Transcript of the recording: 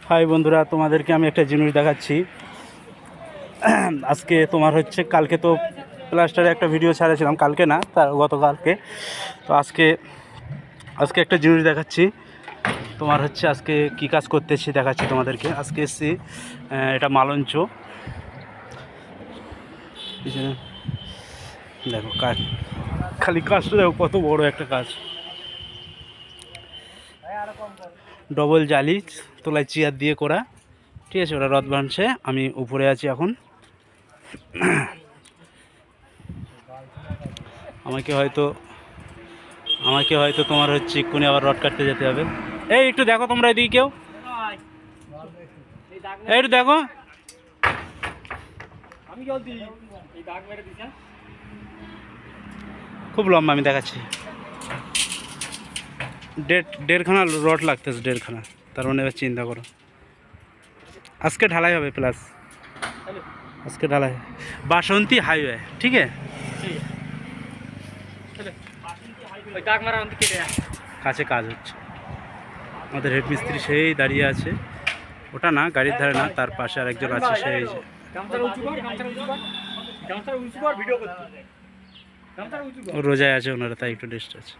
High বন্ধুরা, তোমাদেরকে আমি একটা জিনিস দেখাচ্ছি। আজকে তোমার হচ্ছে কালকে তো প্লাস্টারে একটা ভিডিও ছাড়েছিলাম, কালকে না তার গতকালকে। তো আজকে একটা জিনিস দেখাচ্ছি তোমার হচ্ছে। আজকে কি কাজ করতেছি দেখাচ্ছি তোমাদেরকে। আজকে এসছি, এটা মালঞ্চ। দেখো কাজ, খালি কাজটা দেখো কত বড় একটা কাজ। ডবল জালি তোলায় চেয়ার দিয়ে করা, ঠিক আছে। ওরা রদ বাঁধছে, আমি উপরে আছি এখন। আমাকে হয়তো তোমার হচ্ছে এক্ষুনি আবার রড কাটতে যেতে হবে। এই একটু দেখো তোমরা এদিকে কেউ, এই একটু দেখো। খুব লম্বা, আমি দেখাচ্ছি। দেড়খানা রড লাগতেছে, দেড়খানা। তার মানে এবার চিন্তা করো, আজকে ঢালাই হবে। প্লাস আজকে ঢালাই বাসন্তী হাইওয়ে, ঠিক আছে। কাছে কাজ হচ্ছে, আমাদের হেড মিস্ত্রি সেই দাঁড়িয়ে আছে। ওটা না, গাড়ির ধারে না, তার পাশে আরেকজন আছে, সেই রোজায় আছে ওনারা, তাই একটু ডিস্ট আছে।